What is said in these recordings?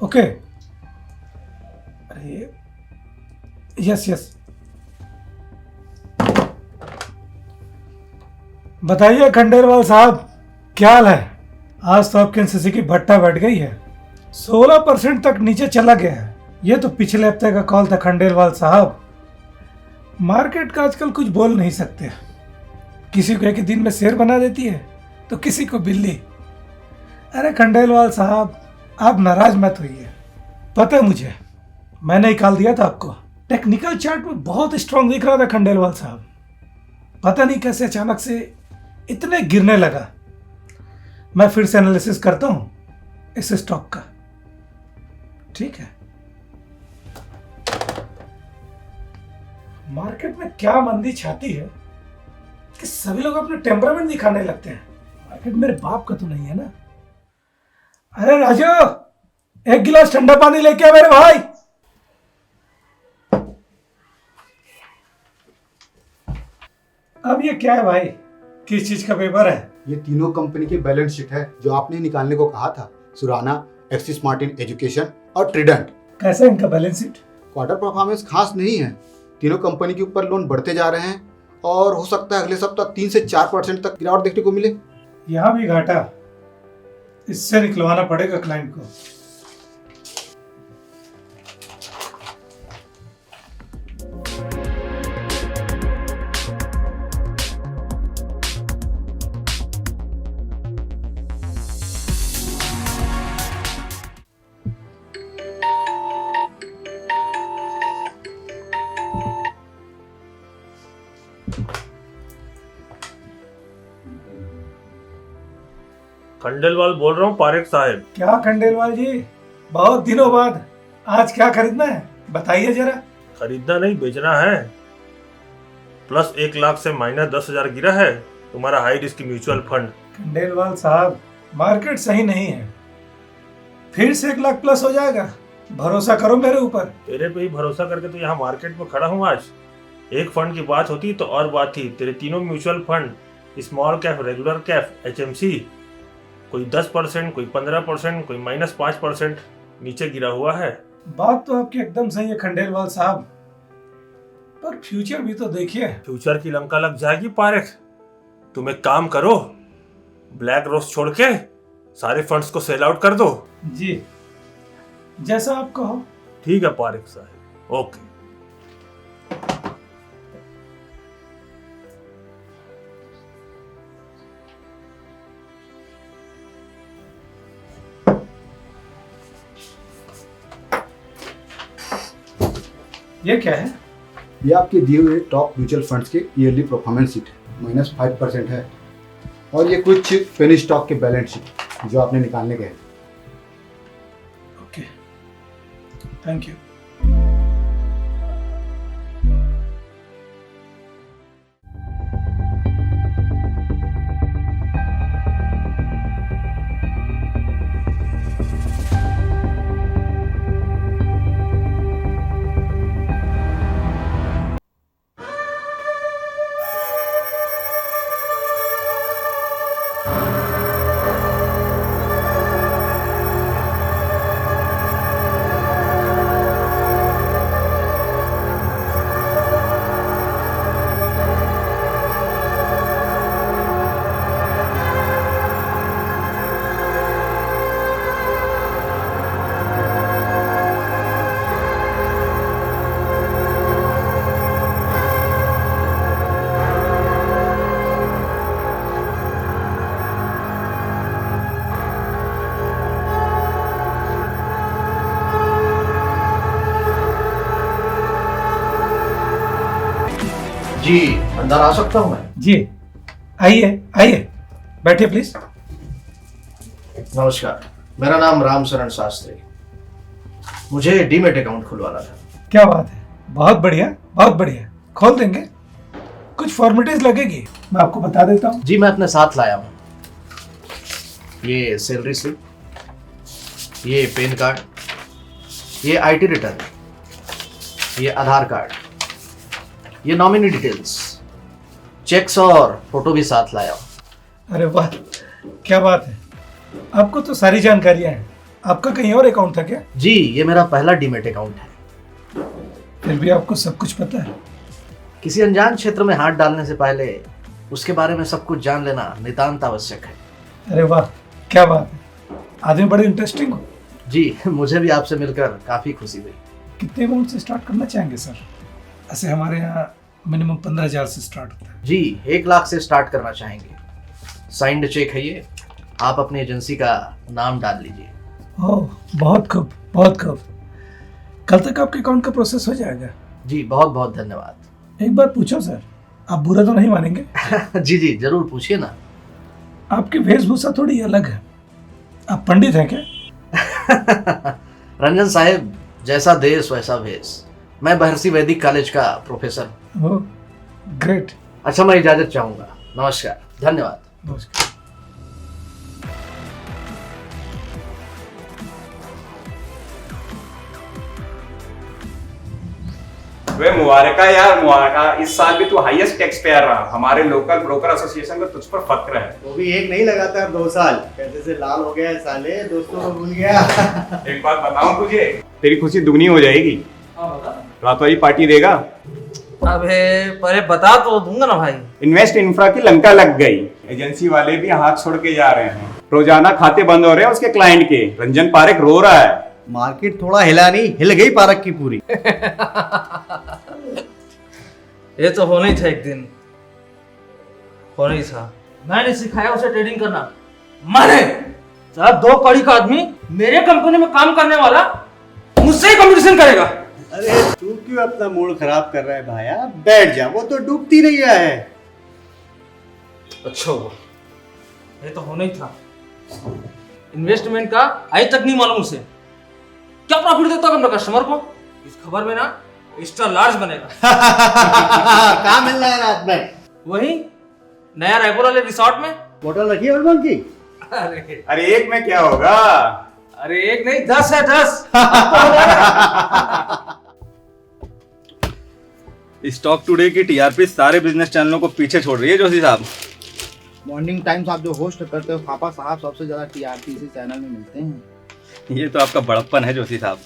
Okay. अरे yes yes, बताइए खंडेलवाल साहब, क्या हाल है? आज तो आपके एनसीसी की भट्टा बैठ गई है, 16% तक नीचे चला गया है। ये तो पिछले हफ्ते का कॉल था खंडेलवाल साहब। मार्केट का आजकल कुछ बोल नहीं सकते, किसी को एक दिन में शेर बना देती है तो किसी को बिल्ली। अरे खंडेलवाल साहब, आप नाराज मत होइए। पता है मुझे, मैंने ही कॉल दिया था आपको। टेक्निकल चार्ट में बहुत स्ट्रांग दिख रहा था खंडेलवाल साहब, पता नहीं कैसे अचानक से इतने गिरने लगा। मैं फिर से एनालिसिस करता हूं इस स्टॉक का, ठीक है? मार्केट में क्या मंदी छाती है कि सभी लोग अपने टेम्परामेंट दिखाने लगते हैं। मार्केट मेरे बाप का तो नहीं है ना। अरे राजू, एक गिलास ठंडा पानी लेके आ मेरे भाई। अब ये क्या है भाई, किस चीज का पेपर है? ये तीनों कंपनी की बैलेंस शीट है जो आपने निकालने को कहा था। सुराना, एक्सिस मार्टिन एजुकेशन और ट्रिडेंट। कैसा है इनका बैलेंस शीट? क्वार्टर परफॉर्मेंस खास नहीं है। तीनों कंपनी के ऊपर लोन बढ़ते जा रहे हैं और हो सकता है अगले सप्ताह 3 से 4% तक गिरावट देखने को मिले। यहां भी घाटा, इससे निकलवाना पड़ेगा क्लाइंट को। खंडेलवाल बोल रहा हूँ पारेख साहब। क्या खंडेलवाल जी, बहुत दिनों बाद, आज क्या खरीदना है बताइए जरा। खरीदना नहीं, बेचना है। प्लस 1 लाख से माइनस 10,000 गिरा है तुम्हारा high risk mutual fund. Khandelwal साहब, मार्केट सही नहीं है, फिर से 1 लाख प्लस हो जाएगा। भरोसा करो मेरे ऊपर। तेरे पे ही भरोसा करके तो यहाँ मार्केट में खड़ा हूँ आज। एक फंड की बात होती तो और बात थी। तेरे तीनों mutual fund, small cap, regular cap, HMC, कोई 10%, कोई 15%, कोई -5% नीचे गिरा हुआ है। बात तो आपकी एकदम सही है खंडेलवाल साहब, पर फ्यूचर भी तो देखिए। फ्यूचर की लंका लग जाएगी पारेख। तुम एक काम करो, ब्लैक रोज छोड़ के सारे फंड्स को सेल आउट कर दो। जी, जैसा आप कहो। ठीक है पारेख साहब, ओके। ये क्या है? ये आपके दिए हुए टॉप म्यूचुअल फंड्स के ईयरली परफॉर्मेंस शीट है, -5% है। और ये कुछ पेनी स्टॉक के बैलेंस शीट जो आपने निकालने गए। Okay, thank you. जी, अंदर आ सकता हूँ मैं? जी आइए आइए, बैठिए प्लीज। नमस्कार, मेरा नाम राम शरण शास्त्री। मुझे डीमेट अकाउंट खुलवाना था। क्या बात है, बहुत बढ़िया बहुत बढ़िया, खोल देंगे। कुछ फॉर्मेलिटीज लगेगी, मैं आपको बता देता हूँ। जी, मैं अपने साथ लाया हूँ। ये सैलरी स्लिप, ये पैन कार्ड, ये IT रिटर्न, ये आधार कार्ड, ये नॉमिनी डिटेल्स, चेक्स और फोटो भी साथ लाया हूँ। अरे वाह, क्या बात है, आपको तो सारी जानकारियां हैं। आपका कहीं और अकाउंट था क्या? जी, ये मेरा पहला डीमेट अकाउंट है। फिर भी आपको सब कुछ पता है। किसी अनजान क्षेत्र में हाथ डालने से पहले उसके बारे में सब कुछ जान लेना नितांत आवश्यक है। अरे वाह, क्या बात है, आदमी बड़े इंटरेस्टिंग हो। जी, मुझे भी आपसे मिलकर काफी खुशी हुई। कितने अमाउंट से स्टार्ट करना चाहेंगे सर? ऐसे हमारे यहाँ मिनिमम 15,000 से स्टार्ट होता है। जी, 1 लाख से स्टार्ट करना चाहेंगे। साइंड चेक है ये, आप अपनी एजेंसी का नाम डाल लीजिए। ओह, बहुत खूब, बहुत खूब। कल तक आपके अकाउंट का प्रोसेस हो जाएगा। जी, बहुत बहुत धन्यवाद। एक बात पूछो सर, आप बुरा तो नहीं मानेंगे? जी जी, जरूर पूछिए ना। आपकी वेशभूषा थोड़ी अलग है, आप पंडित हैं क्या? रंजन साहब, जैसा देश वैसा भेष। मैं बहरसी वैदिक कॉलेज का प्रोफेसर हूँ। ओह, ग्रेट। अच्छा, मैं इजाजत चाहूंगा। नमस्कार, धन्यवाद। नमस्कार। वे मुबारका यार, मुबारका। इस साल भी तू हाईएस्ट टैक्स पेयर रहा। हमारे लोकल ब्रोकर एसोसिएशन को तुझ पर फक्र है। वो भी एक नहीं लगातार 2 साल। कैसे से लाल हो गया है साले, दोस्तों को भूल गया। एक बात बताऊं तुझे, तेरी खुशी दुगनी हो जाएगी। रात वाली पार्टी देगा? अबे पहले बता तो दूंगा ना भाई। इन्वेस्ट इंफ्रा की लंका लग गई। एजेंसी वाले भी हाथ छोड़ के जा रहे हैं। रोजाना खाते बंद हो रहे हैं उसके क्लाइंट के। रंजन पारेख रो रहा है। मार्केट थोड़ा हिला नहीं, हिल गई पारक की पूरी। ये तो होना ही था, एक दिन होना ही था। मैंने सिखाया उसे ट्रेडिंग करना। मैंने साहब 2 कड़ी का आदमी मेरे कंपनी में काम करने वाला मुझसे ही कंपटीशन करेगा। अरे तू क्यों अपना मूड खराब कर रहा है भाया? बैठ जा, वो तो डूबती नहीं है। अच्छा हुआ, ये तो होना ही था। इन्वेस्टमेंट का आज तक नहीं मालूम उसे क्या प्रॉफिट देता है अपने कस्टमर को। इस खबर में ना एक्स्ट्रा लार्ज बनेगा। कहाँ मिल रहा है रात में? वही नया रायपुर वाले रिसोर्ट में। बोतल रखी है और की? अरे एक में क्या होगा? अरे एक नहीं 10 है 10। स्टॉक टुडे की टीआरपी सारे बिजनेस चैनलों को पीछे छोड़ रही है जोशी साहब। मॉर्निंग टाइम्स आप जो होस्ट करते हो पापा साहब, सबसे ज्यादा टीआरपी इसी चैनल में मिलते हैं। ये तो आपका बड़प्पन है जोशी साहब।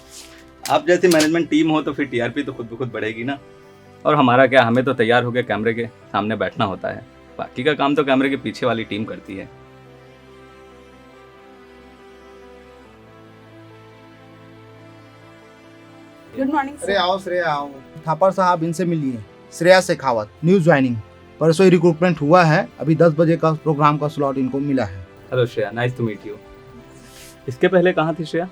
आप जैसी मैनेजमेंट टीम हो तो फिर टीआरपी तो खुद ब खुद बढ़ेगी ना। और हमारा क्या, हमें तो तैयार होकर कैमरे के सामने बैठना होता है, बाकी का काम तो कैमरे के पीछे वाली टीम करती है। गुड मॉर्निंग अरे आओ श्रेया आओ। थापर साहब, इनसे मिलिए। Shreya Shekhawat, new joining. परसों ही रिक्रूटमेंट हुआ है। अभी 10 बजे का प्रोग्राम का स्लॉट इनको मिला है। Hello Shreya, nice to meet you. इसके पहले कहाँ थी Shreya?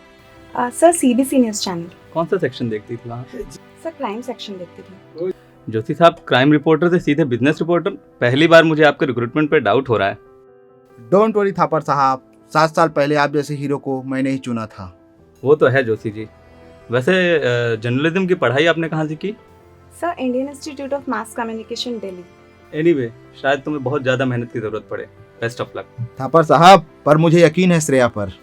Sir CBC news channel. कौन सा सेक्शन देखती थी वहाँ? सर क्राइम सेक्शन देखती थी। जोशी साहब, क्राइम रिपोर्टर से सीधे बिजनेस रिपोर्टर, पहली बार मुझे आपके रिक्रूटमेंट पे डाउट हो रहा है। डोंट वरी थापर साहब, 7 साल पहले आप जैसे हीरो को मैंने ही चुना था। वो तो है जोशी जी। वैसे जर्नलिज्म की पढ़ाई आपने कहाँ से की? Sir Indian institute of mass communication Delhi. Anyway, शायद तुम्हें बहुत ज़्यादा मेहनत की ज़रूरत पड़े। Best of luck. थापर साहब, पर मुझे यकीन है श्रेया पर।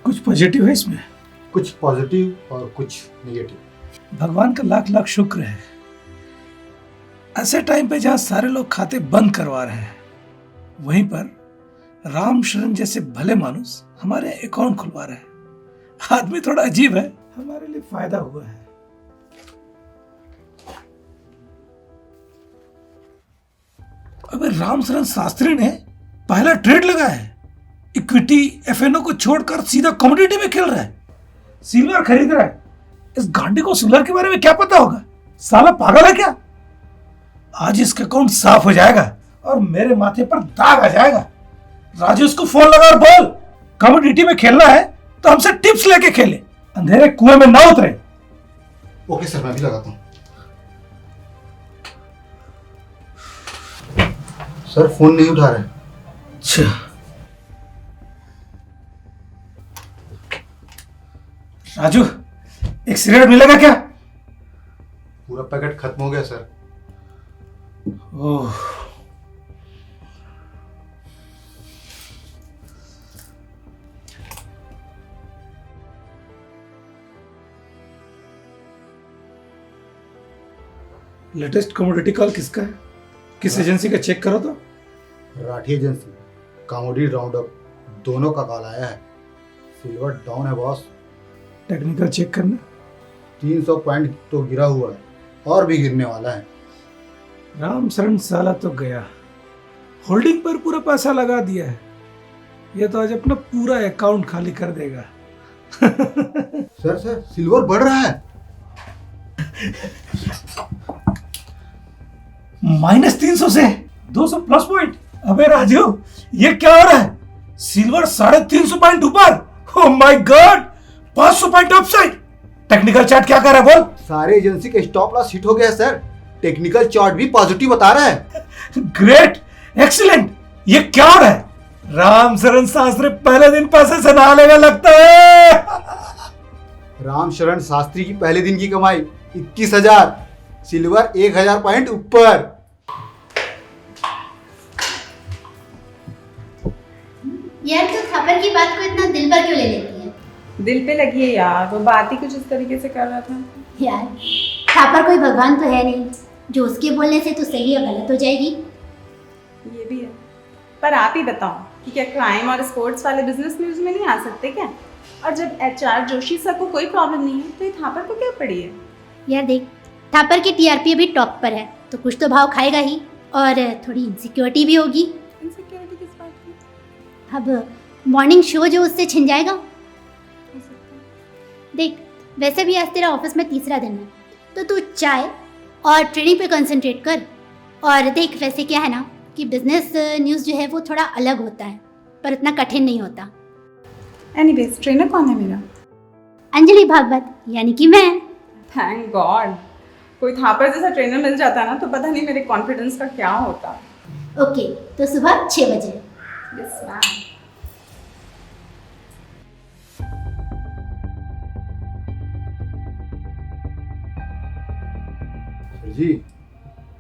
कुछ पॉजिटिव है इसमें। कुछ पॉजिटिव और कुछ नेगेटिव। भगवान का लाख लाख शुक्र है, ऐसे टाइम पे जहां सारे लोग खाते बंद करवा रहे हैं, वहीं पर राम शरण जैसे भले मानुस हमारे अकाउंट खुलवा रहे हैं। आदमी थोड़ा अजीब है, हमारे लिए फायदा हुआ है। अबे राम शरण शास्त्री ने पहला ट्रेड लगा है। इक्विटी एफएनओ को छोड़कर सीधा कमोडिटी में खेल रहा है, सिल्वर खरीद रहा है। इस गांडी को सिल्वर के बारे में क्या पता होगा? साला पागल है क्या? आज इसका अकाउंट साफ हो जाएगा और मेरे माथे पर दाग आ जाएगा। राजू उसको फोन लगा और बोल, कमोडिटी में खेलना है तो हमसे टिप्स लेके खेले, अंधेरे कुएं में ना उतरे। ओके सर, मैं भी लगाता हूँ। सर फोन नहीं उठा रहे। अच्छा, राजू एक सिगरेट मिलेगा क्या? पूरा पैकेट खत्म हो गया सर। ओह, लेटेस्ट कमोडिटी कॉल किसका है? किस एजेंसी का चेक करो तो। राठी एजेंसी, कमोडिटी राउंडअप दोनों का कॉल आया है। सिल्वर डाउन है बॉस। टेक्निकल चेक करना। 300 पॉइंट तो गिरा हुआ है और भी गिरने वाला है। राम शरण साला तो गया, होल्डिंग पर पूरा पैसा लगा दिया है। ये तो आज अपना पूरा अकाउंट खाली कर देगा। सर सिल्वर बढ़ रहा है। -300 से 200 प्लस पॉइंट। अबे राजू, ये क्या हो रहा है? सिल्वर 350 पॉइंट ऊपर। Oh my God, 500 point upside. Technical chart क्या कर रहा है बोल? सारे एजेंसी के स्टॉप लॉस हिट हो गया सर। टेक्निकल चार्ट भी पॉजिटिव बता रहा है। Great, excellent. ये क्या हो रहा है? राम शरण शास्त्री पहले दिन पैसे से नहा लेगा लगता है। राम शरण शास्त्री की पहले दिन की कमाई 21,000, सिल्वर 1,000 पॉइंट ऊपर। यार तू थापर की बात को इतना दिल पर क्यों ले लेती है? दिल पे लगी है यार, वो बात ही कुछ इस तरीके से कर रहा था। यार थापर कोई भगवान तो है नहीं जो उसके बोलने से तू सही या गलत हो जाएगी। ये भी है, पर आप ही बताओ कि क्या क्राइम और स्पोर्ट्स वाले बिजनेस न्यूज़ में नहीं आ सकते क्या? और जब HR जोशी सर को कोई प्रॉब्लम नहीं है तो ये थापर को क्या पड़ी है? यार देख, थापर की TRP अभी टॉप पर है तो कुछ तो भाव खाएगा ही, और थोड़ी इनसिक्योरिटी भी होगी। इनसिक्योरिटी किस बात की? अब मॉर्निंग शो जो उससे छिन जाएगा। देख, वैसे भी आज तेरा ऑफिस में तीसरा दिन है तो तू चाय और ट्रेडिंग पे कंसंट्रेट कर। और देख, वैसे क्या है ना कि बिजनेस न्यूज़ जो है वो थोड़ा अलग होता है पर उतना कठिन नहीं होता। एनीवेज, ट्रेनर कौन है मेरा? अंजलि भागवत, यानी कि मैं। थैंक गॉड, कोई थापर जैसा ट्रेनर मिल जाता ना तो पता नहीं मेरे कॉन्फिडेंस का क्या होता। ओके, तो सुबह 6 बजे। Yes ma'am. सर जी,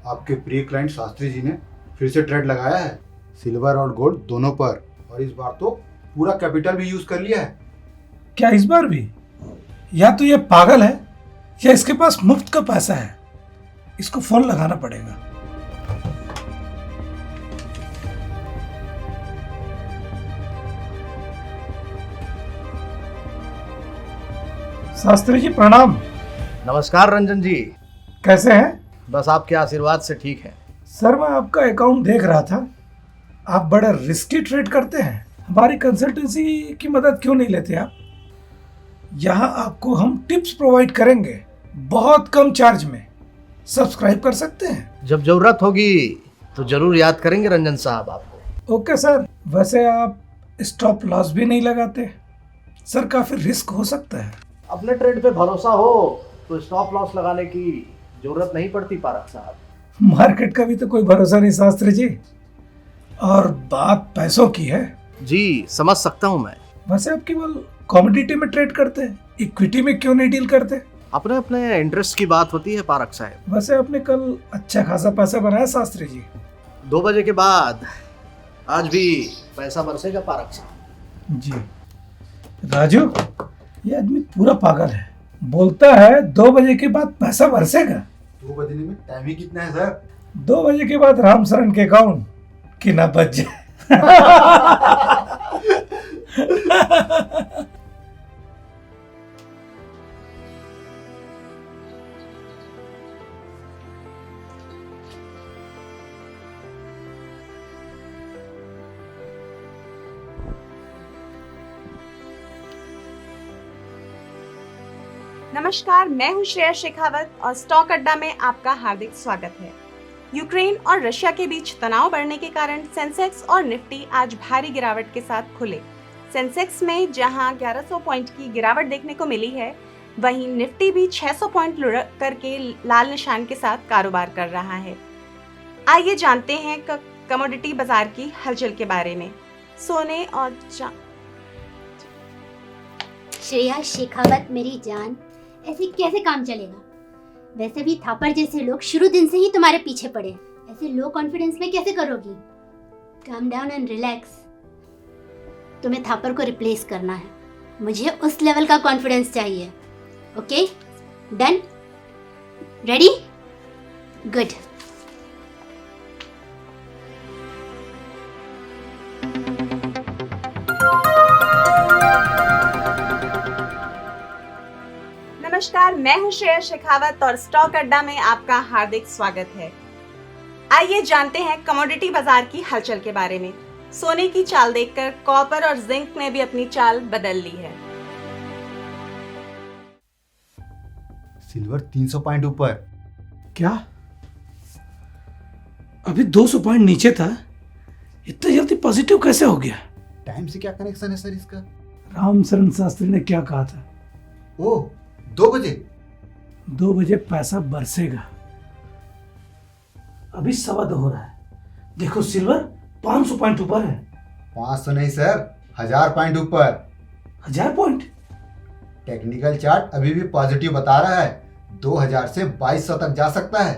आपके प्रिय क्लाइंट शास्त्री जी ने फिर से ट्रेड लगाया है सिल्वर और गोल्ड दोनों पर, और इस बार तो पूरा कैपिटल भी यूज कर लिया है। क्या इस बार भी? या तो ये पागल है या इसके पास मुफ्त का पैसा है। इसको फोन लगाना पड़ेगा। शास्त्री जी प्रणाम। नमस्कार रंजन जी। कैसे हैं? बस आपके आशीर्वाद से ठीक है। सर, मैं आपका अकाउंट देख रहा था। आप बड़ा रिस्की ट्रेड करते हैं। हमारी कंसल्टेंसी की मदद क्यों नहीं लेते आप? यहाँ आपको हम टिप्स प्रोवाइड करेंगे बहुत कम चार्ज में। सब्सक्राइब कर सकते हैं। जब जरूरत होगी तो जरूर याद करेंगे रंजन साहब आपको। Okay sir. वैसे आप स्टॉप लॉस भी नहीं लगाते सर, काफी रिस्क हो सकता है। अपने ट्रेड पे भरोसा हो तो स्टॉप लॉस लगाने की जरूरत नहीं पड़ती पारक साहब। मार्केट का भी तो कोई भरोसा नहीं शास्त्री जी, और बात पैसों की है। जी समझ सकता हूँ मैं। वैसे आप केवल कमोडिटी में ट्रेड करते हैं, इक्विटी में क्यों नहीं डील करते? अपने अपने इंटरेस्ट की बात होती है पारक साहब। वैसे आपने कल अच्छा खासा पैसा बनाया शास्त्री जी। 2 बजे के बाद आज भी पैसा बरसेगा पारक साहब। जी राजू, ये आदमी पूरा पागल है। बोलता है 2 बजे के बाद पैसा बरसेगा। 2 बजने में टाइम ही कितना है सर? 2 बजे के बाद राम शरण के अकाउंट की ना बच जाए। नमस्कार, मैं हूं श्रेया शेखावत और स्टॉक अड्डा में आपका हार्दिक स्वागत है। यूक्रेन और रशिया के बीच तनाव बढ़ने के कारण सेंसेक्स और निफ्टी आज भारी गिरावट के साथ खुले। सेंसेक्स में जहां 1100 पॉइंट की गिरावट देखने को मिली है, वहीं निफ्टी भी 600 पॉइंट लुढ़क करके लाल निशान के साथ कारोबार कर रहा है। आइए जानते हैं कमोडिटी बाजार की हलचल के बारे में। सोने और श्रेया शेखावत मेरी जान, ऐसे कैसे काम चलेगा? वैसे भी थापर जैसे लोग शुरू दिन से ही तुम्हारे पीछे पड़े, ऐसे लो कॉन्फिडेंस में कैसे करोगी? Calm down and relax. तुम्हें थापर को रिप्लेस करना है, मुझे उस लेवल का कॉन्फिडेंस चाहिए। Okay, done, ready? गुड। नमस्कार, मैं हूं श्रेया शेखावत और स्टॉक अड्डा में आपका हार्दिक स्वागत है। आइए जानते हैं कमोडिटी बाजार की हलचल के बारे में। सोने की चाल देखकर कॉपर और जिंक ने भी अपनी चाल बदल ली है। सिल्वर 300 पॉइंट ऊपर। क्या अभी 200 पॉइंट नीचे था, इतना जल्दी पॉजिटिव कैसे हो गया? टाइम से क्या कनेक्शन है सर इसका? रामशरण शास्त्री ने क्या कहा था? ओह, 2 बजे। 2 बजे पैसा बरसेगा। अभी 2:15 हो रहा है। देखो सिल्वर 500 पॉइंट ऊपर है। 500 नहीं सर, 1000 पॉइंट ऊपर। 1000 पॉइंट? टेक्निकल चार्ट अभी भी पॉजिटिव बता रहा है। 2000 से 2200 तक जा सकता है।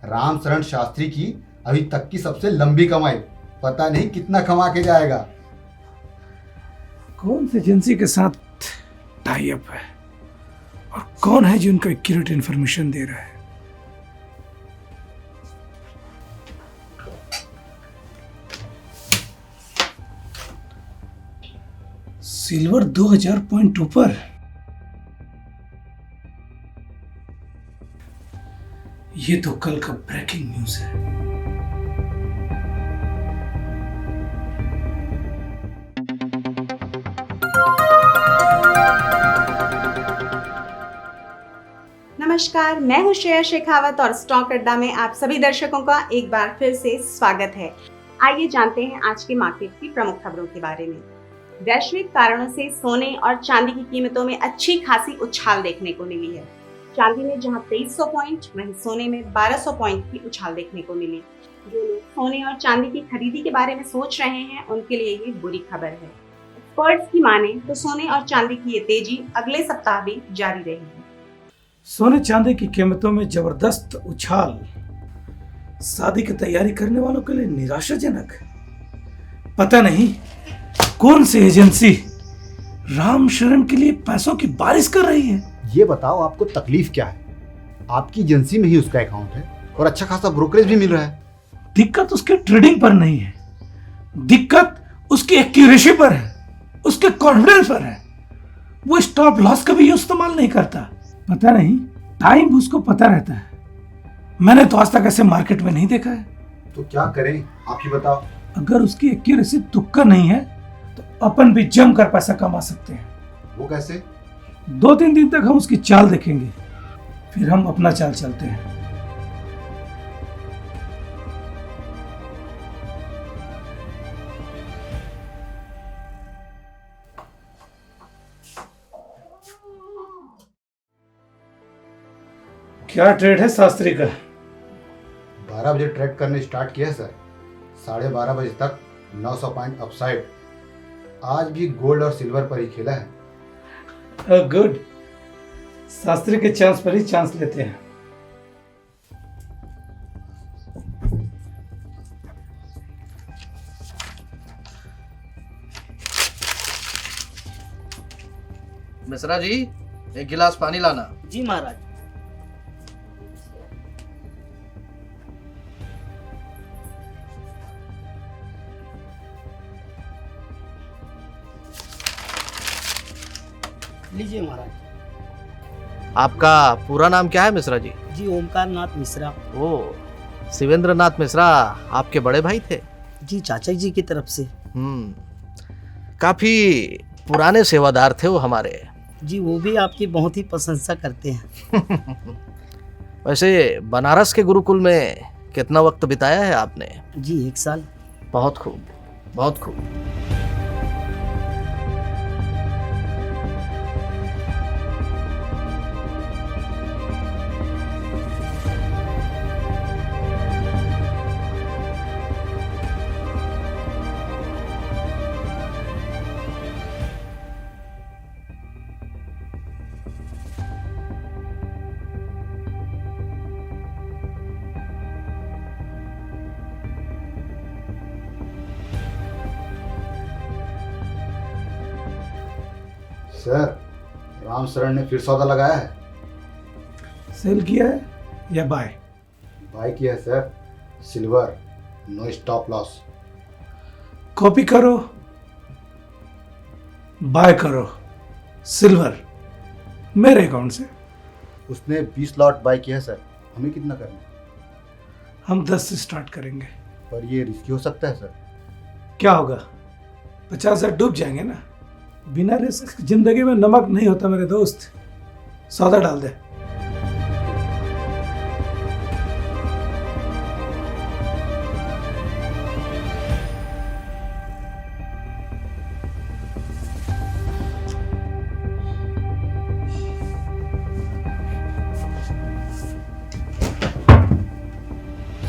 रामशरण शास्त्री की अभी तक की सबसे लंबी कमाई, पता नहीं कितना कमा के जाएगा। कौन सी एजेंसी के साथ टाई अप है और कौन है जो इनको एक्यूरेट इंफॉर्मेशन दे रहा है? सिल्वर 2000 पॉइंट ऊपर। ये तो कल का ब्रेकिंग न्यूज है। नमस्कार, मैं हूं श्रेया शेखावत और स्टॉक अड्डा में आप सभी दर्शकों का एक बार फिर से स्वागत है। आइए जानते हैं आज के मार्केट की प्रमुख खबरों के बारे में। वैश्विक कारणों से सोने और चांदी की कीमतों में अच्छी खासी उछाल देखने को मिली है। चांदी में जहां 2300 पॉइंट, वहीं सोने में 1200 पॉइंट की उछाल देखने को मिली। जो लोग सोने और चांदी की खरीदी के बारे में सोच रहे हैं, उनके लिए ये बुरी खबर है। एक्सपर्ट्स की माने तो सोने और चांदी की ये तेजी अगले सप्ताह भी जारी रहेगी। सोने चांदी की कीमतों में जबरदस्त उछाल शादी की तैयारी करने वालों के लिए निराशाजनक। पता नहीं कौन सी एजेंसी रामशरण के लिए पैसों की बारिश कर रही है। ये बताओ आपको तकलीफ क्या है? आपकी एजेंसी में ही उसका अकाउंट है और अच्छा खासा ब्रोकरेज भी मिल रहा है। दिक्कत उसके ट्रेडिंग पर नहीं है, दिक्कत उसकी एक्यूरेसी पर है, उसके कॉन्फिडेंस पर है। वो स्टॉप लॉस का भी इस्तेमाल नहीं करता। पता नहीं टाइम उसको पता रहता है। मैंने तो आज तक ऐसे मार्केट में नहीं देखा है। तो क्या करें आप ही बताओ। अगर उसकी एक्यूरेसी तुक्का नहीं है तो अपन भी जमकर पैसा कमा सकते हैं। वो कैसे? 2-3 दिन तक हम उसकी चाल देखेंगे, फिर हम अपना चाल चलते हैं। क्या ट्रेड है शास्त्री का? 12 बजे ट्रेड करने स्टार्ट किया है सर। 12:30 बजे तक 900 पॉइंट अपसाइड। आज भी गोल्ड और सिल्वर पर ही खेला है। गुड। शास्त्री के चांस पर ही चांस लेते हैं। मिश्रा जी, एक गिलास पानी लाना। जी महाराज। लीजिए महाराज। आपका पूरा नाम क्या है मिश्रा जी? जी ओमकार नाथ मिश्रा। ओ, शिवेंद्र नाथ मिश्रा आपके बड़े भाई थे? जी चाचा जी की तरफ से। काफी पुराने सेवादार थे वो हमारे। जी वो भी आपकी बहुत ही प्रशंसा करते हैं। वैसे बनारस के गुरुकुल में कितना वक्त बिताया है आपने? जी 1 साल। बहुत खूब, बहुत खूब। सर, रामशरण ने फिर सौदा लगाया है। सेल किया है या बाय? बाय किया है sir, silver, no stop loss. Copy करो, बाय करो, सिल्वर, मेरे अकाउंट से। उसने 20 लॉट बाय किया है सर, हमें कितना करना है? हम 10 से स्टार्ट करेंगे। पर ये रिस्की हो सकता है सर। क्या होगा, 50,000 डूब जाएंगे ना। बिना रिस्क जिंदगी में नमक नहीं होता मेरे दोस्त। सौदा डाल दे।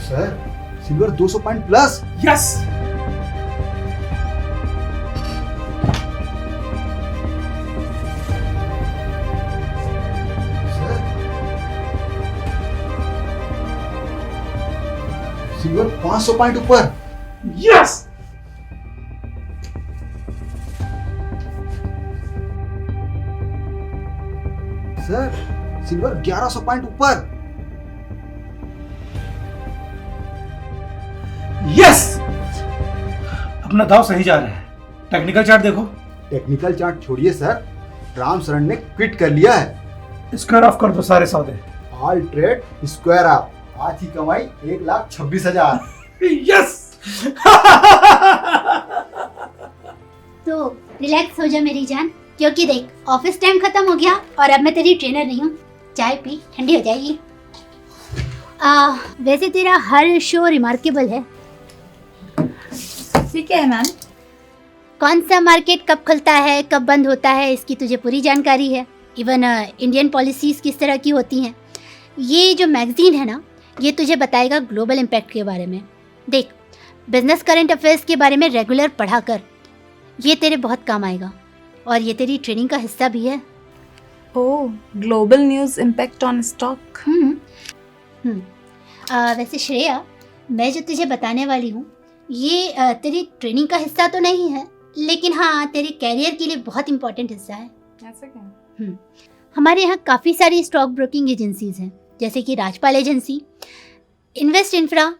Sir silver 200 point plus. Yes, sir silver 500 point ऊपर। यस। सर सिल्वर 1100 पॉइंट ऊपर। यस, अपना दाव सही जा रहा है। टेक्निकल चार्ट देखो। टेक्निकल चार्ट छोड़िए सर, राम शरण ने क्विट कर लिया है। स्क्वायर ऑफ कर दो सारे सौदे। All trade square of. आज की कमाई 1,26,000। यस। तो रिलैक्स हो जा मेरी जान, क्योंकि देख ऑफिस टाइम खत्म हो गया और अब मैं तेरी ट्रेनर नहीं हूँ। चाय पी, ठंडी हो जाएगी। वैसे तेरा हर शो रिमार्केबल है। ठीक है मैम। कौन सा मार्केट कब खुलता है, कब बंद होता है, इसकी तुझे पूरी जानकारी है। इवन इंडियन पॉलिसीज़ किस तरह की होती हैं। ये जो मैगज़ीन है ना, ये तुझे बताएगा ग्लोबल इम्पैक्ट के बारे में। देख, बिजनेस करंट अफेयर्स के बारे में रेगुलर पढ़ा कर, ये तेरे बहुत काम आएगा और ये तेरी ट्रेनिंग का हिस्सा भी है। Oh, global news impact on stock. वैसे श्रेया, मैं जो तुझे बताने वाली हूँ ये तेरी ट्रेनिंग का हिस्सा तो नहीं है, लेकिन हाँ तेरे कैरियर के लिए बहुत इंपॉर्टेंट हिस्सा है। ऐसा क्या? हमारे यहाँ काफ़ी सारी स्टॉक ब्रोकिंग एजेंसीज हैं, जैसे कि Rajpal agency, invest infra,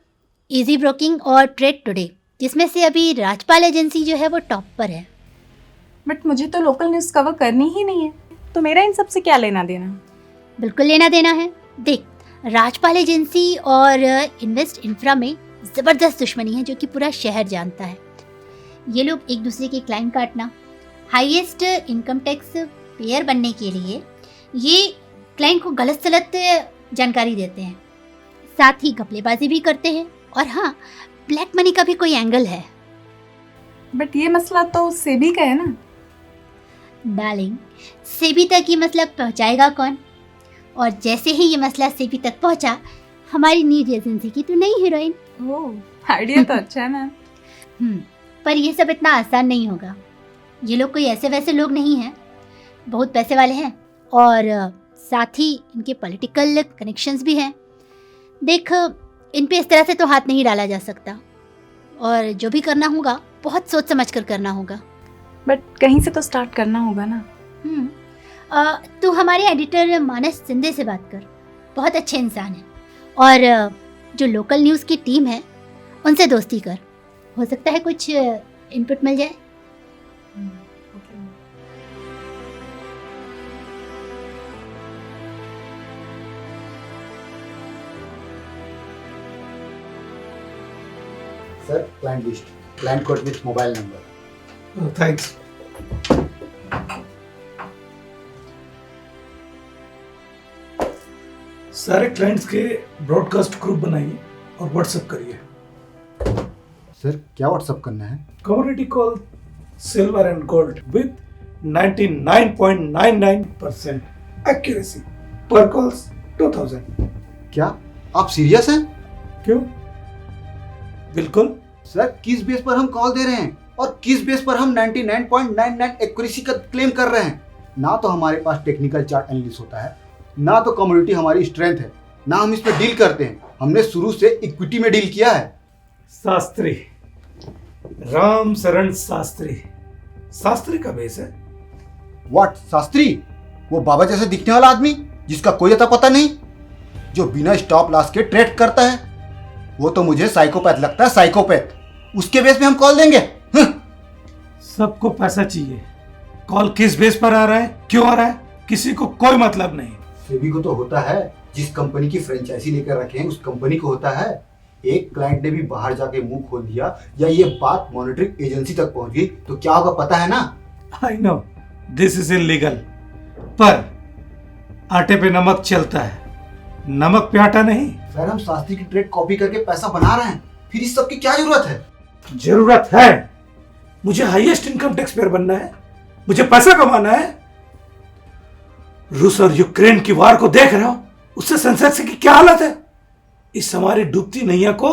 easy broking और ट्रेड टुडे, जिसमें से अभी राजपाल एजेंसी जो है वो टॉप पर है। बट मुझे तो लोकल न्यूज़ कवर करनी ही नहीं है, तो मेरा इन सब से क्या लेना देना? बिल्कुल लेना देना है। देख, राजपाल एजेंसी और इन्वेस्ट इंफ्रा में ज़बरदस्त दुश्मनी है जो कि पूरा शहर जानता है। ये लोग एक दूसरे के क्लाइंट काटना, हाईएस्ट इनकम टैक्स पेयर बनने के लिए ये क्लाइंट को गलत सलत जानकारी देते हैं, साथ ही घपलेबाजी भी करते हैं। और हाँ, ब्लैक मनी का भी कोई एंगल है। बट ये मसला तो सेबी का है ना? डार्लिंग, सेबी तक ये मसला पहुंचाएगा कौन? और जैसे ही ये मसला सेबी तक पहुंचा, हमारी न्यूज एजेंसी की तो नई हीरोइन। ओह, आइडिया तो अच्छा है मैम। पर ये सब इतना आसान नहीं होगा। ये लोग कोई ऐसे वैसे लोग नहीं हैं, बहुत पैसे वाले हैं और साथ ही इनके पॉलिटिकल कनेक्शंस भी हैं। देख, इन पे इस तरह से तो हाथ नहीं डाला जा सकता और जो भी करना होगा बहुत सोच समझ कर करना होगा। बट कहीं से तो स्टार्ट करना होगा ना। तू हमारे एडिटर मानस सिंधे से बात कर, बहुत अच्छे इंसान हैं। और जो लोकल न्यूज़ की टीम है उनसे दोस्ती कर, हो सकता है कुछ इनपुट मिल जाए। Sir client list, client code with mobile number. Thanks. सारे क्लाइंट्स के ब्रॉडकास्ट ग्रुप बनाइए और व्हाट्सएप करिए। सर क्या व्हाट्सएप करना है? Commodity call silver and gold with 99.99% accuracy पर कॉल्स 2000। क्या आप सीरियस हैं? क्यों? बिल्कुल। सर किस बेस पर हम कॉल दे रहे हैं और किस बेस पर हम 99.99 एक्यूरेसी का क्लेम कर रहे हैं? ना तो हमारे पास टेक्निकल चार्ट एनालिसिस होता है, ना तो कमोडिटी हमारी स्ट्रेंथ है, ना हम इस पर डील करते हैं। हमने शुरू से इक्विटी में डील किया है। शास्त्री, राम शरण शास्त्री, शास्त्री का बेस है। व्हाट शास्त्री? वो बाबा जैसे दिखने वाला आदमी जिसका कोई अता पता नहीं? जो बिना स्टॉप लॉस के ट्रेड करता है। वो तो मुझे साइकोपैथ लगता है, साइकोपैथ। उसके बेस पे हम कॉल देंगे? सबको पैसा चाहिए। कॉल किस बेस पर आ रहा है, क्यों आ रहा है, किसी को कोई मतलब नहीं। सेबी को तो होता है, जिस कंपनी की फ्रेंचाइजी लेकर रखे हैं उस कंपनी को होता है। एक क्लाइंट ने भी बाहर जाके मुंह खोल दिया या ये बात मॉनिटरिंग एजेंसी तक पहुंच गई तो क्या होगा पता है ना? I know this is illegal, पर आटे पे नमक चलता है, नमक पे आटा नहीं। सर हम शास्त्री की ट्रेड कॉपी करके पैसा बना रहे हैं, फिर इस सब की क्या जरूरत है? जरूरत है। मुझे हाईएस्ट इनकम टैक्स पेयर बनना है, मुझे पैसा कमाना है। रूस और यूक्रेन की वार को देख रहे हो, उससे सेंसेक्स की क्या हालत है। इस हमारी डूबती नैया को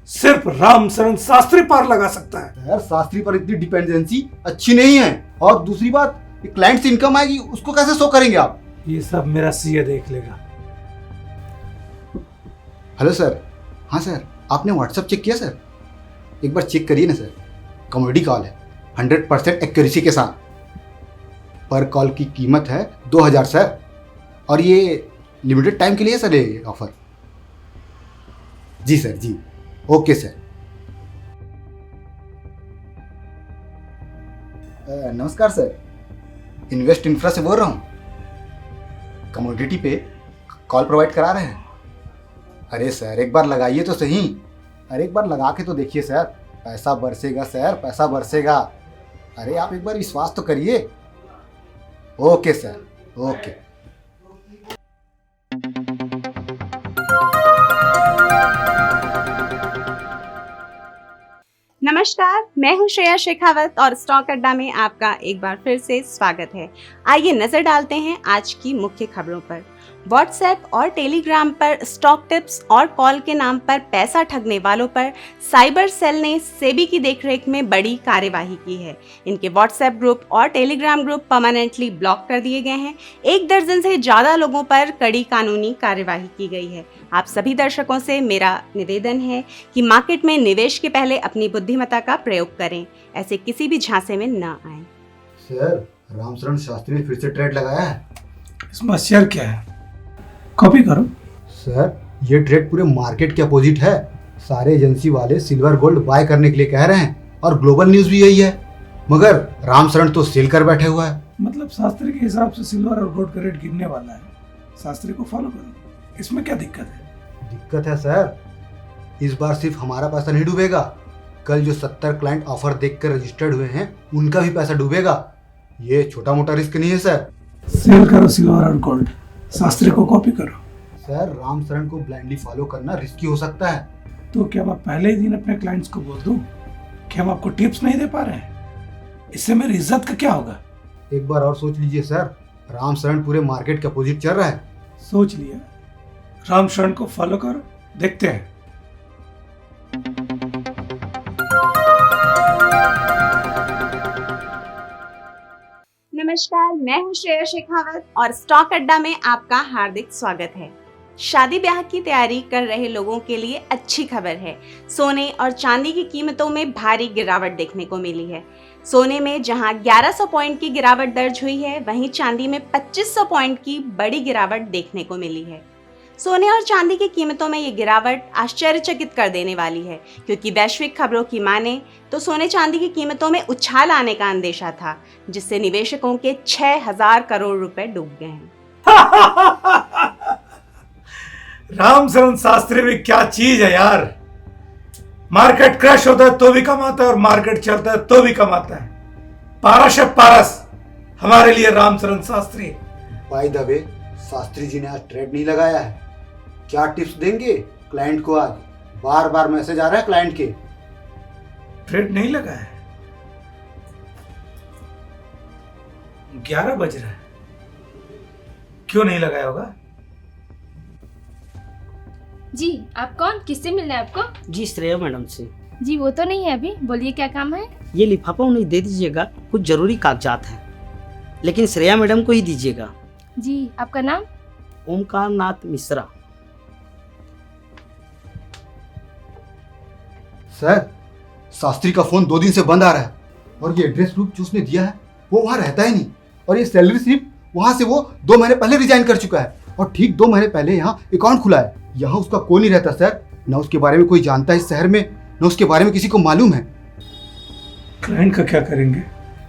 सिर्फ रामशरण शास्त्री पार लगा सकता है। सर शास्त्री पर इतनी डिपेंडेंसी अच्छी नहीं है, और दूसरी बात क्लाइंट से इनकम आएगी उसको कैसे शो करेंगे आप? ये सब मेरा सीए देख लेगा। Hello sir. हाँ सर, आपने व्हाट्सएप चेक किया सर? एक बार चेक करिए ना सर, कॉमेडी कॉल है, 100% एक्यूरेसी के साथ। पर कॉल की कीमत है 2000 सर, और ये लिमिटेड टाइम के लिए सर ये ऑफर। जी सर जी, ओके सर। नमस्कार सर, इन्वेस्ट इंफ्रा से बोल रहा हूँ। कमोडिटी पे कॉल प्रोवाइड करा रहे हैं। अरे सर एक बार लगाइए तो सही। अरे एक बार लगा के तो देखिए सर, पैसा बरसेगा सर, पैसा बरसेगा। अरे आप एक बार विश्वास तो करिए। Okay sir, okay. नमस्कार, मैं हूं श्रेया शेखावत और स्टॉक अड्डा में आपका एक बार फिर से स्वागत है। आइए नजर डालते हैं आज की मुख्य खबरों पर। व्हाट्सएप और टेलीग्राम पर स्टॉक टिप्स और कॉल के नाम पर पैसा ठगने वालों पर साइबर सेल ने सेबी की देखरेख में बड़ी कार्यवाही की है। इनके व्हाट्सएप ग्रुप और टेलीग्राम ग्रुप परमानेंटली ब्लॉक कर दिए गए हैं। 1 दर्जन से ज़्यादा लोगों पर कड़ी कानूनी कार्यवाही की गई है। आप सभी दर्शकों से मेरा निवेदन है कि मार्केट में निवेश के पहले अपनी बुद्धिमत्ता का प्रयोग करें, ऐसे किसी भी झांसे में न आए। सर रामशरण शास्त्री ने फिर से ट्रेड लगाया है। इसमें शेयर क्या है, कॉपी करो। सर ये ट्रेड पूरे मार्केट के अपोजिट है। सारे एजेंसी वाले सिल्वर गोल्ड बाय करने के लिए कह रहे हैं और ग्लोबल न्यूज भी यही है, मगर रामशरण तो सेल कर बैठे हुआ है। मतलब शास्त्री के हिसाब से सिल्वर और गोल्ड का रेट गिरने वाला है, शास्त्री को फॉलो करो। इसमें क्या दिक्कत है? दिक्कत है सर, इस बार सिर्फ हमारा पैसा नहीं डूबेगा, कल जो 70 क्लाइंट ऑफर देखकर रजिस्टर्ड हुए हैं उनका भी पैसा डूबेगा। ये छोटा मोटा रिस्क नहीं है सर। सेल करो सिल्वर और गोल्ड, शास्त्री को कॉपी करो। सर रामशरण को ब्लाइंडली फॉलो करना रिस्की हो सकता है। तो क्या मैं पहले ही दिन अपने क्लाइंट्स को बोल दूं कि हम आपको टिप्स नहीं दे पा रहे हैं? इससे मेरी इज्जत का क्या होगा? एक बार और सोच लीजिए सर, रामशरण पूरे मार्केट के अपोजिट चल रहा है। सोच लिया, रामशरण को फॉलो करो, देखते हैं। नमस्कार, मैं हूं श्रेया शेखावत और स्टॉक अड्डा में आपका हार्दिक स्वागत है। शादी ब्याह की तैयारी कर रहे लोगों के लिए अच्छी खबर है। सोने और चांदी की कीमतों में भारी गिरावट देखने को मिली है। सोने में जहां 1100 पॉइंट की गिरावट दर्ज हुई है, वहीं चांदी में 2500 पॉइंट की बड़ी गिरावट देखने को मिली है। सोने और चांदी की कीमतों में ये गिरावट आश्चर्यचकित कर देने वाली है, क्योंकि वैश्विक खबरों की माने तो सोने चांदी की कीमतों में उछाल आने का अंदेशा था, जिससे निवेशकों के 6000 करोड़ रुपए डूब गए हैं। रामशरण शास्त्री भी क्या चीज है यार। मार्केट क्रैश होता है तो भी कमाता है और मार्केट चलता है तो भी कमाता है। पारस है पारस हमारे लिए Ramsharan Shastri. By the way, Shastri ji ने आज ट्रेड नहीं लगाया है, क्या टिप्स देंगे क्लाइंट को? आज बार बार मैसेज आ रहा है क्लाइंट के। ट्रेड नहीं लगा है, 11 बज रहा है, क्यों नहीं लगाया होगा? जी आप कौन, किससे मिलना है आपको? जी श्रेया मैडम से। जी वो तो नहीं है अभी, बोलिए क्या काम है? ये लिफाफा उन्हें दे दीजिएगा, कुछ जरूरी कागजात हैं, लेकिन श्रेया मैडम को ही दीजिएगा। जी आपका नाम? ओमकार नाथ मिश्रा। सर शास्त्री का फोन 2 दिन से बंद आ रहा है, और ये एड्रेस प्रूफ जो उसने दिया है वो वहां रहता ही नहीं, और ये सैलरी स्लिप वहां से वो 2 महीने पहले रिजाइन कर चुका है। और ठीक 2 महीने पहले यहाँ अकाउंट खुला है। यहाँ उसका कोई नहीं रहता सर, न उसके बारे में कोई जानता है इस शहर में, न उसके बारे में किसी को मालूम है। क्लाइंट का क्या करेंगे?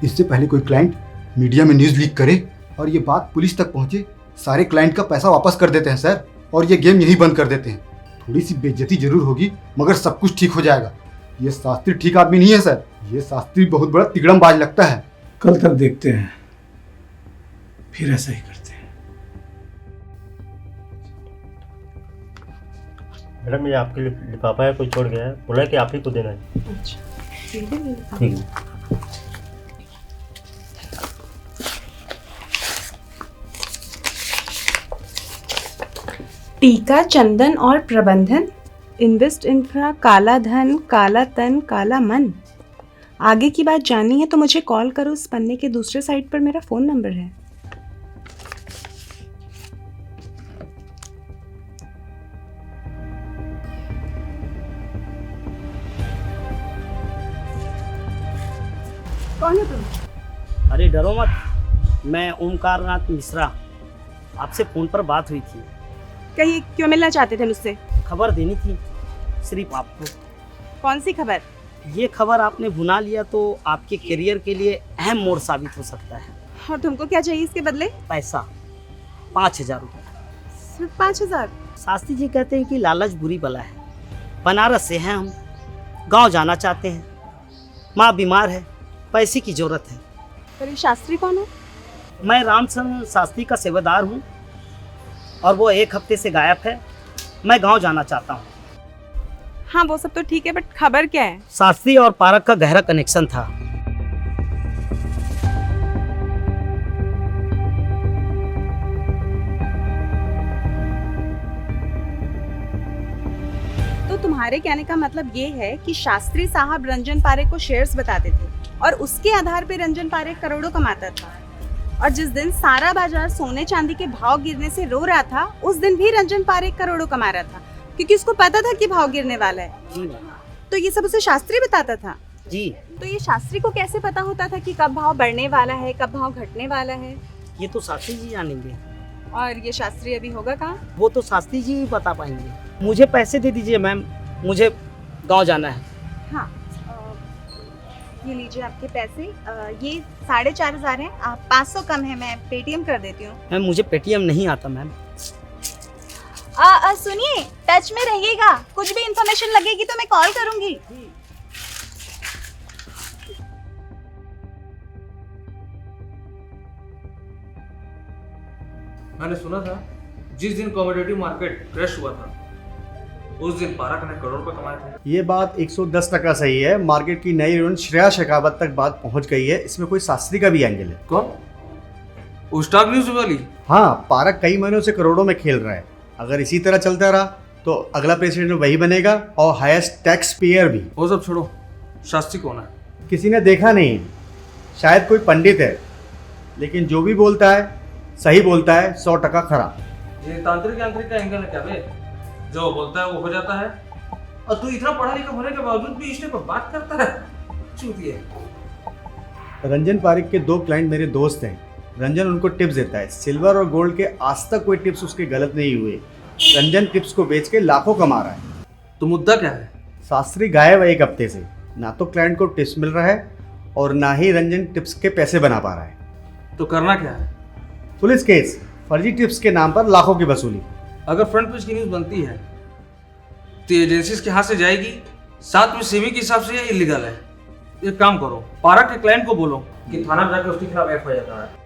इससे पहले कोई क्लाइंट मीडिया में न्यूज़ लीक करे और ये बात पुलिस तक पहुंचे, सारे क्लाइंट का पैसा वापस कर देते हैं सर, और ये गेम यही बंद कर देते हैं। थोड़ी सी बेइज्जती जरूर होगी मगर सब कुछ ठीक हो जाएगा। ये शास्त्री ठीक आदमी नहीं है सर, ये शास्त्री बहुत बड़ा तिगड़मबाज लगता है। कल तक देखते हैं, फिर ऐसा ही करते हैं। मैडम ये आपके लिए लिफाफा है, कोई छोड़ गया है, बोला है कि आप ही को देना है। अच्छा ठीक है। टीका, चंदन और प्रबंधन, इन्वेस्ट इंफ्रा, काला धन, काला तन, काला मन। आगे की बात जाननी है तो मुझे कॉल करो। इस पन्ने के दूसरे साइड पर मेरा फोन नंबर है। कौन है तुम? अरे डरो मत, मैं ओमकार नाथ मिश्रा। आपसे फ़ोन पर बात हुई थी। कहीं क्यों मिलना चाहते थे मुझसे? खबर देनी थी सिर्फ आपको। कौन सी खबर? ये खबर आपने बुना लिया तो आपके करियर के लिए अहम मोड़ साबित हो सकता है। और तुमको क्या चाहिए इसके बदले? पैसा 5000 रुपये। सिर्फ 5000? शास्त्री जी कहते हैं कि लालच बुरी बला है। बनारस से हैं हम, गांव जाना चाहते हैं, माँ बीमार है, पैसे की जरूरत है। पर ये शास्त्री कौन है? मैं रामचंद्र शास्त्री का सेवादार हूँ और वो 1 हफ्ते से गायब है। मैं गांव जाना चाहता हूँ। हाँ वो सब तो ठीक है, बट खबर क्या है? शास्त्री और पारक का गहरा कनेक्शन था। तो तुम्हारे कहने का मतलब ये है कि शास्त्री साहब रंजन पारेख को शेयर्स बताते थे और उसके आधार पे रंजन पारेख करोड़ों कमाता था। और जिस दिन सारा बाजार सोने चांदी के भाव गिरने से रो रहा था, उस दिन भी रंजन पारेख करोड़ों कमा रहा था, क्योंकि उसको पता था कि भाव गिरने वाला है। जी तो ये सब उसे शास्त्री बताता था? जी। तो ये शास्त्री को कैसे पता होता था कि कब भाव बढ़ने वाला है, कब भाव घटने वाला है? ये तो शास्त्री जी जानेंगे। और ये शास्त्री अभी होगा कहाँ? वो तो शास्त्री जी बता पाएंगे। मुझे पैसे दे दीजिए मैम, मुझे गांव जाना है। हाँ ये लीजिए आपके पैसे। ये 4500 हैं, आप 500 कम है, मैं पेटीएम कर देती हूँ। मैम मुझे पेटीएम नहीं आता मैम। सुनिए, टच में रहिएगा, कुछ भी इंफॉर्मेशन लगेगी तो मैं कॉल करूंगी। मैंने सुना था जिस दिन कमोडिटी मार्केट क्रैश हुआ था उस दिन पारक ने करोड़ रुपए कमाए थे। ये बात 110% सही है। मार्केट की नई हीरोइन श्रेया शेखावत तक बात पहुंच गई है। इसमें कोई शास्त्री का भी एंगल है। कौन? वो स्टॉक न्यूज वाली? हाँ, पारक कई महीनों से करोड़ों में खेल रहा है। अगर इसी तरह चलता रहा तो अगला प्रेसिडेंट वही बनेगा और हाईएस्ट टैक्स पेयर भी। वो सब छोड़ो, शास्त्री कौन है? किसी ने देखा नहीं, शायद कोई पंडित है, लेकिन जो भी बोलता है सही बोलता है, 100% खरा। ये तांत्रिक यांत्रिक का एंगल है क्या बे? जो बोलता है वो हो जाता है, और तू इतना पढ़ा लिखा होने के बावजूद भी इसने पर बात करता है। चूतिए। रंजन पारेख के 2 क्लाइंट मेरे दोस्त हैं। रंजन उनको टिप्स देता है। सिल्वर और गोल्ड के आज तक कोई टिप्स उसके गलत नहीं हुए। रंजन टिप्स को बेच के लाखों कमा रहा है। तो मुद्दा क्या है? शास्त्री गायब है 1 हफ्ते से। ना तो क्लाइंट को टिप्स मिल रहा है और ना ही रंजन टिप्स के पैसे बना पा रहा है। तो करना क्या है? पुलिस केस, फर्जी टिप्स के नाम पर लाखों की वसूली। अगर फ्रंट पेज की न्यूज बनती है तो एजेंसीज के हाथ से जाएगी, साथ में सेवी के हिसाब से यह इलीगल है। एक काम करो, पारक के क्लाइंट को बोलो कि थाना में जाकर उसके खिलाफ एफआईआर कराए।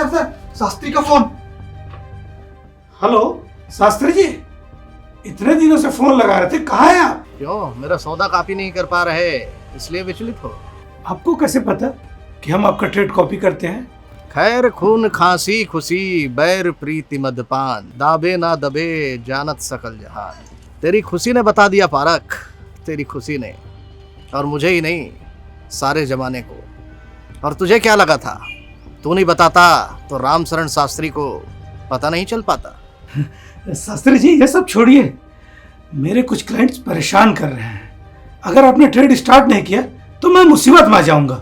सर शास्त्री का फोन। हेलो शास्त्री जी, इतने दिनों से फोन लगा रहे थे, कहाँ हैं आप? क्यों, मेरा सौदा कॉपी नहीं कर पा रहे इसलिए विचलित हो? आपको कैसे पता कि हम आपका ट्रेड कॉपी करते हैं? खैर खून खांसी खुशी बैर प्रीति मदपान, दाबे ना दबे जानत सकल जहान। तेरी खुशी ने बता दिया पारक, तेरी खुशी ने, और मुझे ही नहीं सारे जमाने को। और तुझे क्या लगा था, तू नहीं बताता तो रामचरण शास्त्री को पता नहीं चल पाता? शास्त्री जी ये सब छोड़िए, मेरे कुछ क्लाइंट्स परेशान कर रहे हैं। अगर आपने ट्रेड स्टार्ट नहीं किया तो मैं मुसीबत में आ जाऊंगा।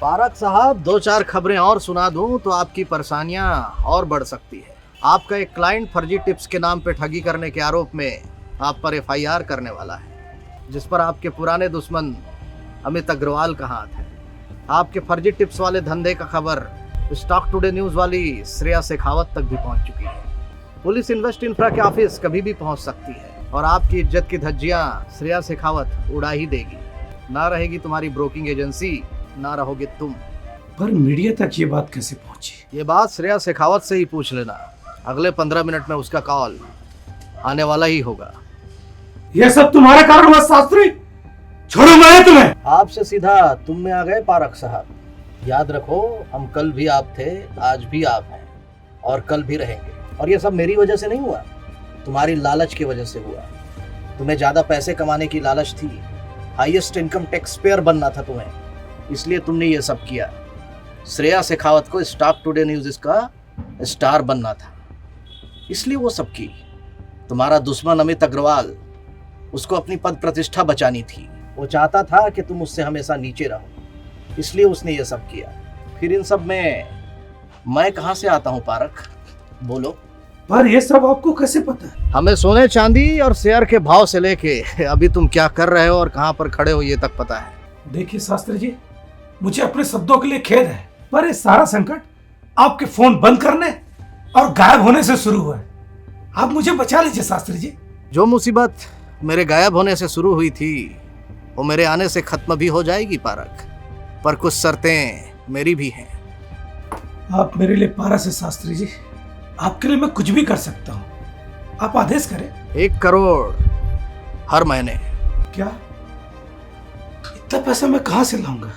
पारक साहब, 2-4 खबरें और सुना दूं तो आपकी परेशानियां और बढ़ सकती है। आपका एक क्लाइंट फर्जी टिप्स के नाम पे ठगी करने के आरोप में आप पर FIR करने वाला है, जिस पर आपके पुराने दुश्मन अमित अग्रवाल का हाथ है। आपके फर्जी टिप्स वाले धंधे का खबर स्टॉक टुडे न्यूज वाली श्रेया शेखावत तक भी पहुंच चुकी है। पुलिस इन्वेस्ट इंफ्रा के ऑफिस कभी भी पहुंच सकती है और आपकी इज्जत की धज्जियां श्रेया शेखावत उड़ा ही देगी। ना रहेगी तुम्हारी ब्रोकिंग एजेंसी, ना रहोगे तुम। पर मीडिया तक ये बात कैसे पहुंची? ये बात श्रेया शेखावत से ही पूछ लेना। अगले 15 मिनट में उसका कॉल आने वाला ही होगा। ये सब तुम्हारे कारण हुआ शास्त्री, छोड़ो मैं तुम्हें। आपसे सीधा तुम में आ गए पारक साहब। याद रखो, हम कल भी आप थे, आज भी आप हैं और कल भी रहेंगे। और ये सब मेरी वजह से नहीं हुआ, तुम्हारी लालच की वजह से हुआ। तुम्हें ज्यादा पैसे कमाने की लालच थी, हाईएस्ट इनकम टैक्स पेयर बनना था तुम्हें, इसलिए तुमने ये सब किया। श्रेया शेखावत को स्टॉक टुडे न्यूज का स्टार बनना था, इसलिए वो सब की। तुम्हारा दुश्मन अमित अग्रवाल, उसको अपनी पद प्रतिष्ठा बचानी थी। वो चाहता था कि तुम उससे हमेशा नीचे रहो, इसलिए उसने ये सब किया। फिर इन सब में मैं कहाँ से आता हूँ पारक, बोलो? पर ये सब आपको कैसे पता है? हमें सोने चांदी और शेयर के भाव से लेके अभी तुम क्या कर रहे हो और कहाँ पर खड़े हो ये तक पता है। देखिए शास्त्री जी, मुझे अपने शब्दों के लिए खेद है, पर ये सारा संकट आपके फोन बंद करने और गायब होने से शुरू हुआ है। आप मुझे बचा लीजिए शास्त्री जी। जो मुसीबत मेरे गायब होने से शुरू हुई थी वो मेरे आने से खत्म भी हो जाएगी पारक, पर कुछ शर्तें मेरी भी हैं। आप मेरे लिए पारस है शास्त्री जी, आपके लिए मैं कुछ भी कर सकता हूँ, आप आदेश करें। 1 करोड़ हर महीने। क्या? इतना पैसा मैं कहाँ से लाऊंगा?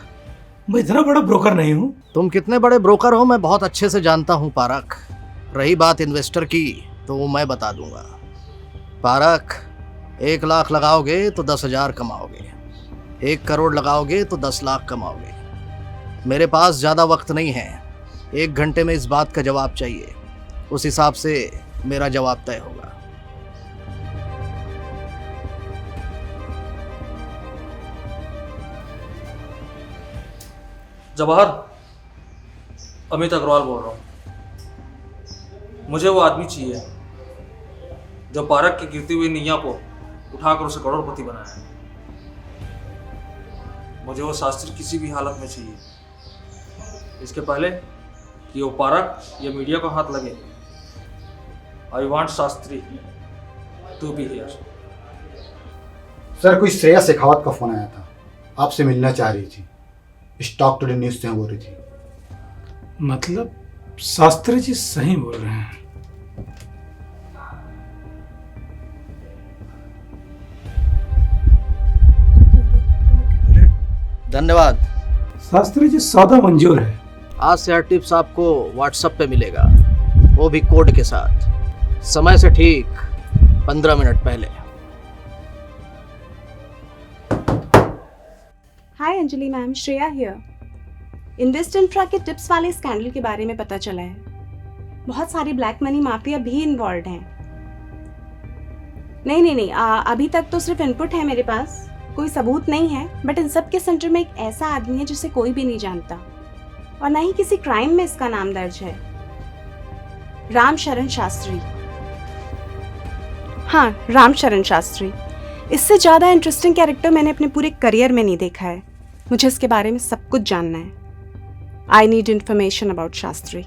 मैं इतना बड़ा ब्रोकर नहीं हूँ। तुम कितने बड़े ब्रोकर हो मैं बहुत अच्छे से जानता हूँ पारक। रही बात इन्वेस्टर की तो वो मैं बता दूंगा। पारक, 1 लाख लगाओगे तो 10,000 कमाओगे, 1 करोड़ लगाओगे तो 10 लाख कमाओगे। मेरे पास ज़्यादा वक्त नहीं है, 1 घंटे में इस बात का जवाब चाहिए, उस हिसाब से मेरा जवाब तय होगा। जवाहर, अमित अग्रवाल बोल रहा हूँ। मुझे वो आदमी चाहिए जो पारक की गिरती हुई नैया को उठाकर उसे करोड़पति बनाया है। मुझे वो शास्त्री किसी भी हालत में चाहिए, इसके पहले कि वो पारक या मीडिया को हाथ लगे। I want Shastri to be here. Sir, कोई श्रेया शेखावत का फोन आया था, आपसे मिलना चाह रही थी, स्टॉक टुडे न्यूज से बोल रही थी। मतलब शास्त्री जी सही बोल रहे हैं। धन्यवाद शास्त्री जी, सौदा मंजूर है। आज से हर टिप्स आपको व्हाट्सएप पे मिलेगा, वो भी कोड के साथ, समय से ठीक 15 मिनट पहले। Hi Anjali ma'am, Shreya here. Invest infra के टिप्स वाले स्कैंडल के बारे में पता चला है। बहुत सारी ब्लैक मनी माफिया भी इन्वॉल्व हैं। नहीं, अभी तक तो सिर्फ इनपुट है मेरे पास, कोई सबूत नहीं है। बट इन सब के सेंटर में एक ऐसा आदमी है जिसे कोई भी नहीं जानता और ना ही किसी क्राइम में इसका नाम दर्ज है। रामशरण शास्त्री। हाँ, रामशरण शास्त्री। इससे ज़्यादा इंटरेस्टिंग कैरेक्टर मैंने अपने पूरे करियर में नहीं देखा है। मुझे इसके बारे में सब कुछ जानना है। I need information about Shastri.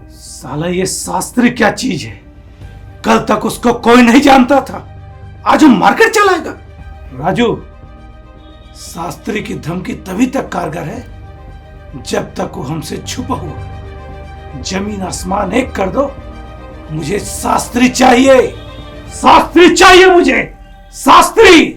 साला ये शास्त्री क्या चीज है? कल तक उसको कोई नहीं जानता था, आज वो मार्केट चलाएगा। राजू, शास्त्री की धमकी तभी तक कारगर है जब तक वो हमसे छुपा हुआ है। जमीन आसमान एक कर दो, मुझे शास्त्री चाहिए, शास्त्री चाहिए मुझे, शास्त्री।